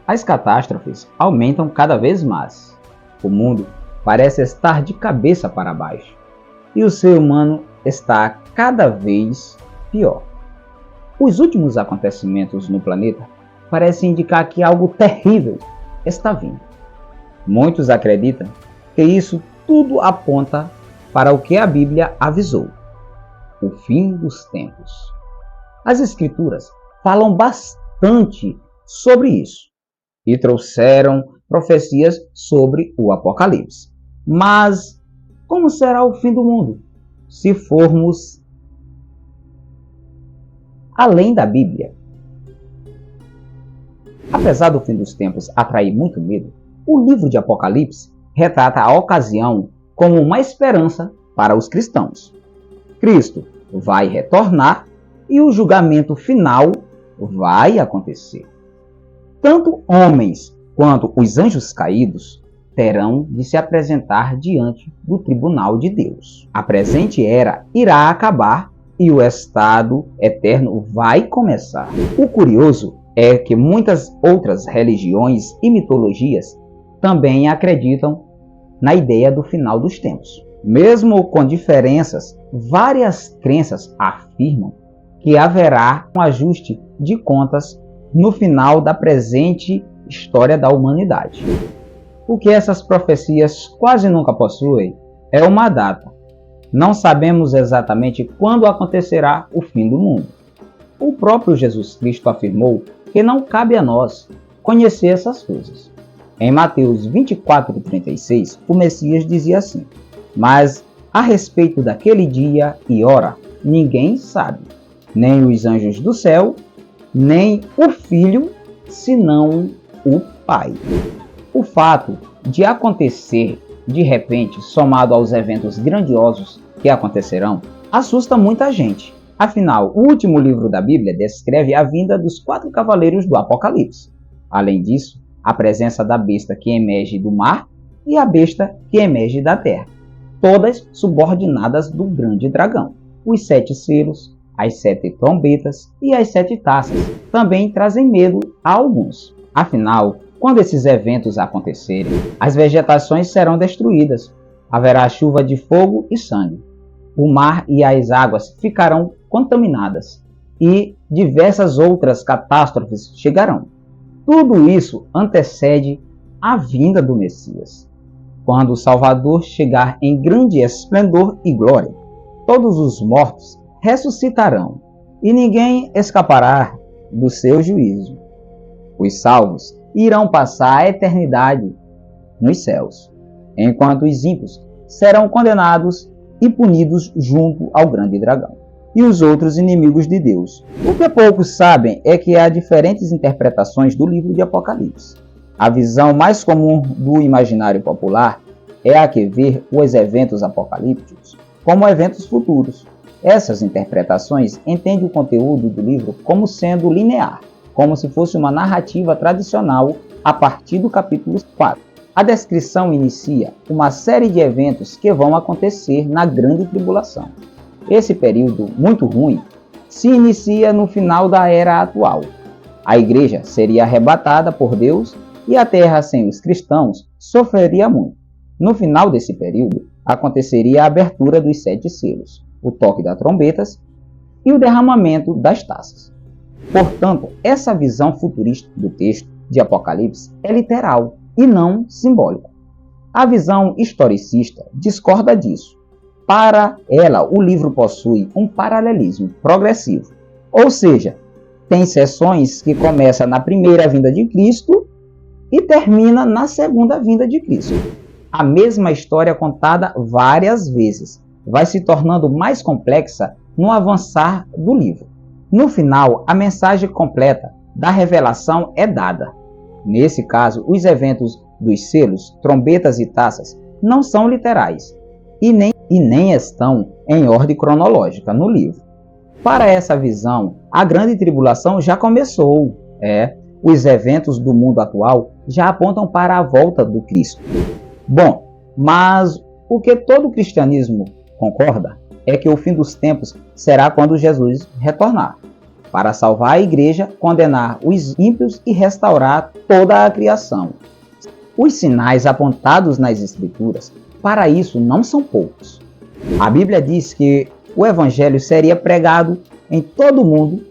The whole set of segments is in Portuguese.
As catástrofes aumentam cada vez mais. O mundo parece estar de cabeça para baixo e o ser humano está cada vez pior. Os últimos acontecimentos no planeta parecem indicar que algo terrível está vindo. Muitos acreditam que isso tudo aponta para o que a Bíblia avisou: o fim dos tempos. As Escrituras falam bastante sobre isso e trouxeram profecias sobre o Apocalipse. Mas como será o fim do mundo se formos além da Bíblia? Apesar do fim dos tempos atrair muito medo, o livro de Apocalipse retrata a ocasião como uma esperança para os cristãos. Cristo vai retornar e o julgamento final vai acontecer. Tanto homens quanto os anjos caídos terão de se apresentar diante do tribunal de Deus. A presente era irá acabar e o estado eterno vai começar. O curioso é que muitas outras religiões e mitologias também acreditam na ideia do final dos tempos. Mesmo com diferenças, várias crenças afirmam que haverá um ajuste de contas no final da presente história da humanidade. O que essas profecias quase nunca possuem é uma data. Não sabemos exatamente quando acontecerá o fim do mundo. O próprio Jesus Cristo afirmou que não cabe a nós conhecer essas coisas. Em Mateus 24:36, o Messias dizia assim: mas a respeito daquele dia e hora, ninguém sabe, nem os anjos do céu, nem o Filho, senão o Pai. O fato de acontecer de repente, somado aos eventos grandiosos que acontecerão, assusta muita gente. Afinal, o último livro da Bíblia descreve a vinda dos 4 cavaleiros do Apocalipse. Além disso, a presença da besta que emerge do mar e a besta que emerge da terra, todas subordinadas do grande dragão. Os 7 selos, as 7 trombetas e as 7 taças também trazem medo a alguns. Afinal, quando esses eventos acontecerem, as vegetações serão destruídas, haverá chuva de fogo e sangue, o mar e as águas ficarão contaminadas e diversas outras catástrofes chegarão. Tudo isso antecede a vinda do Messias. Quando o Salvador chegar em grande esplendor e glória, todos os mortos ressuscitarão e ninguém escapará do seu juízo. Os salvos irão passar a eternidade nos céus, enquanto os ímpios serão condenados e punidos junto ao grande dragão e os outros inimigos de Deus. O que poucos sabem é que há diferentes interpretações do livro de Apocalipse. A visão mais comum do imaginário popular é a que vê os eventos apocalípticos como eventos futuros. Essas interpretações entendem o conteúdo do livro como sendo linear, como se fosse uma narrativa tradicional a partir do capítulo 4. A descrição inicia uma série de eventos que vão acontecer na grande tribulação. Esse período muito ruim se inicia no final da era atual. A igreja seria arrebatada por Deus e a terra sem os cristãos sofreria muito. No final desse período, aconteceria a abertura dos 7 selos, o toque das trombetas e o derramamento das taças. Portanto, essa visão futurista do texto de Apocalipse é literal e não simbólico. A visão historicista discorda disso. Para ela, o livro possui um paralelismo progressivo, ou seja, tem seções que começam na primeira vinda de Cristo e termina na segunda vinda de Cristo. A mesma história contada várias vezes vai se tornando mais complexa no avançar do livro. No final, a mensagem completa da revelação é dada. Nesse caso, os eventos dos selos, trombetas e taças não são literais e nem estão em ordem cronológica no livro. Para essa visão, a grande tribulação já começou. Os eventos do mundo atual já apontam para a volta do Cristo. Bom, mas o que todo cristianismo concorda é que o fim dos tempos será quando Jesus retornar. para salvar a igreja, condenar os ímpios e restaurar toda a criação. Os sinais apontados nas Escrituras para isso não são poucos. A Bíblia diz que o Evangelho seria pregado em todo o mundo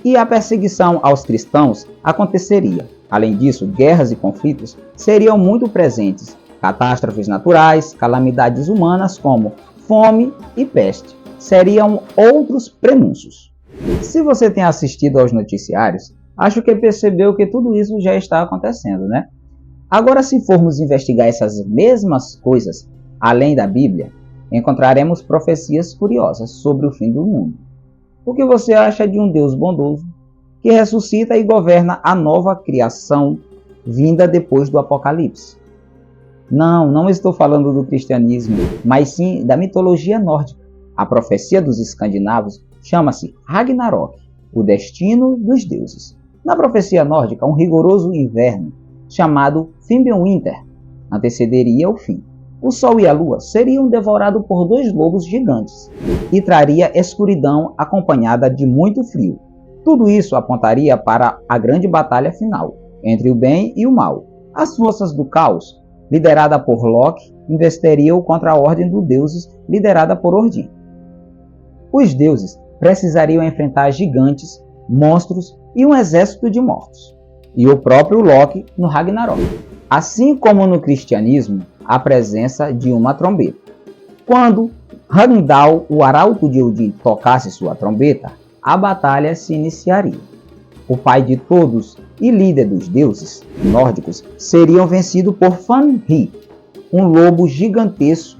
e a perseguição aos cristãos aconteceria. Além disso, guerras e conflitos seriam muito presentes, catástrofes naturais, calamidades humanas como fome e peste seriam outros prenúncios. Se você tem assistido aos noticiários, acho que percebeu que tudo isso já está acontecendo, né? Agora, se formos investigar essas mesmas coisas além da Bíblia, encontraremos profecias curiosas sobre o fim do mundo. O que você acha de um Deus bondoso que ressuscita e governa a nova criação vinda depois do Apocalipse? Não estou falando do cristianismo, mas sim da mitologia nórdica. A profecia dos escandinavos chama-se Ragnarok, o destino dos deuses. Na profecia nórdica, um rigoroso inverno, chamado Fimbulwinter, antecederia o fim. O Sol e a Lua seriam devorados por dois lobos gigantes e traria escuridão acompanhada de muito frio. Tudo isso apontaria para a grande batalha final, entre o bem e o mal. As forças do caos, liderada por Loki, investeriam contra a Ordem dos Deuses, liderada por Odin. Os deuses precisariam enfrentar gigantes, monstros e um exército de mortos. E o próprio Loki no Ragnarok. Assim como no cristianismo, a presença de uma trombeta. Quando Heimdall, o arauto de Odin, tocasse sua trombeta, a batalha se iniciaria. O pai de todos e líder dos deuses nórdicos seriam vencidos por Fenrir, um lobo gigantesco,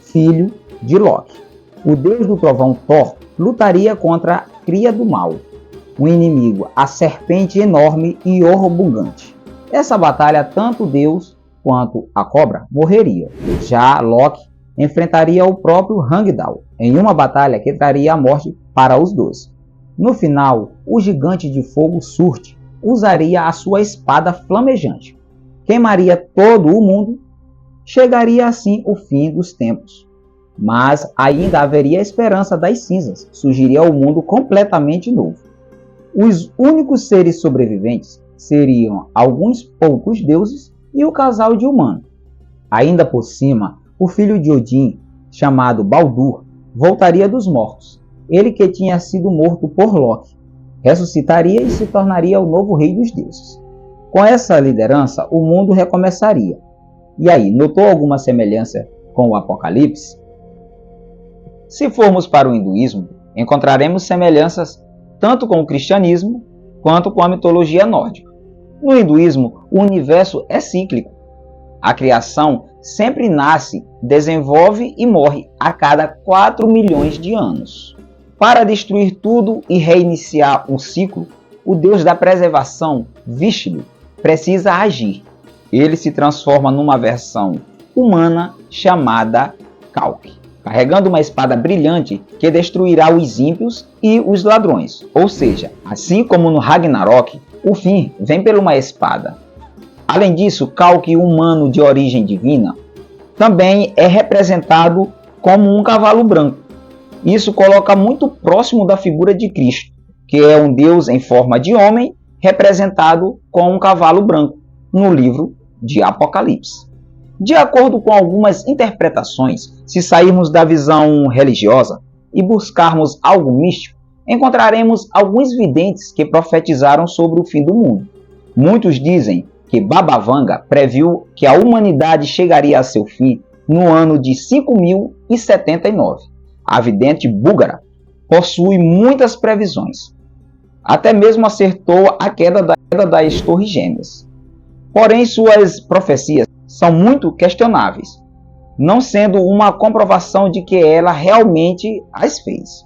filho de Loki. O deus do trovão Thor lutaria contra a cria do mal, um inimigo, a serpente enorme e orbungante. Essa batalha, tanto Deus quanto a cobra morreriam. Já Loki enfrentaria o próprio Heimdall em uma batalha que traria a morte para os dois. No final, o gigante de fogo Surte usaria a sua espada flamejante, queimaria todo o mundo, chegaria assim o fim dos tempos. Mas ainda haveria esperança das cinzas, surgiria um mundo completamente novo. Os únicos seres sobreviventes seriam alguns poucos deuses e o casal de humanos. Ainda por cima, o filho de Odin, chamado Baldur, voltaria dos mortos. Ele que tinha sido morto por Loki, ressuscitaria e se tornaria o novo rei dos deuses. Com essa liderança, o mundo recomeçaria. E aí, notou alguma semelhança com o Apocalipse? Se formos para o hinduísmo, encontraremos semelhanças tanto com o cristianismo quanto com a mitologia nórdica. No hinduísmo, o universo é cíclico. A criação sempre nasce, desenvolve e morre a cada 4 milhões de anos. Para destruir tudo e reiniciar um ciclo, o deus da preservação, Vishnu, precisa agir. Ele se transforma numa versão humana chamada Kalki, carregando uma espada brilhante que destruirá os ímpios e os ladrões. Ou seja, assim como no Ragnarok, o fim vem por uma espada. Além disso, Kalki, humano de origem divina, também é representado como um cavalo branco. Isso coloca muito próximo da figura de Cristo, que é um Deus em forma de homem, representado com um cavalo branco, no livro de Apocalipse. De acordo com algumas interpretações, se sairmos da visão religiosa e buscarmos algo místico, encontraremos alguns videntes que profetizaram sobre o fim do mundo. Muitos dizem que Baba Vanga previu que a humanidade chegaria a seu fim no ano de 5079. A vidente búlgara possui muitas previsões. Até mesmo acertou a queda das Torres Gêmeas. Porém, suas profecias são muito questionáveis, não sendo uma comprovação de que ela realmente as fez.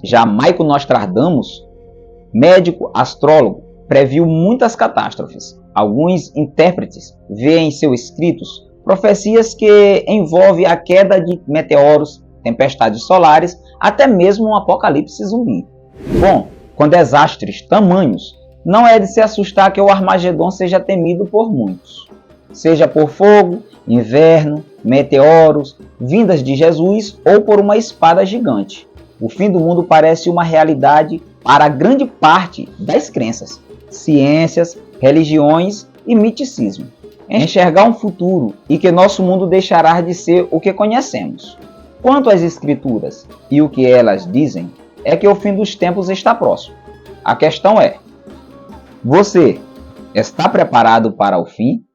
Já Maico Nostradamus, médico astrólogo, previu muitas catástrofes. Alguns intérpretes veem em seus escritos profecias que envolvem a queda de meteoros, tempestades solares, até mesmo um apocalipse zumbi. Bom, com desastres tamanhos, não é de se assustar que o Armagedon seja temido por muitos. Seja por fogo, inverno, meteoros, vindas de Jesus ou por uma espada gigante. O fim do mundo parece uma realidade para grande parte das crenças, ciências, religiões e misticismo. Enxergar um futuro e que nosso mundo deixará de ser o que conhecemos. Quanto às Escrituras e o que elas dizem, é que o fim dos tempos está próximo. A questão é: você está preparado para o fim?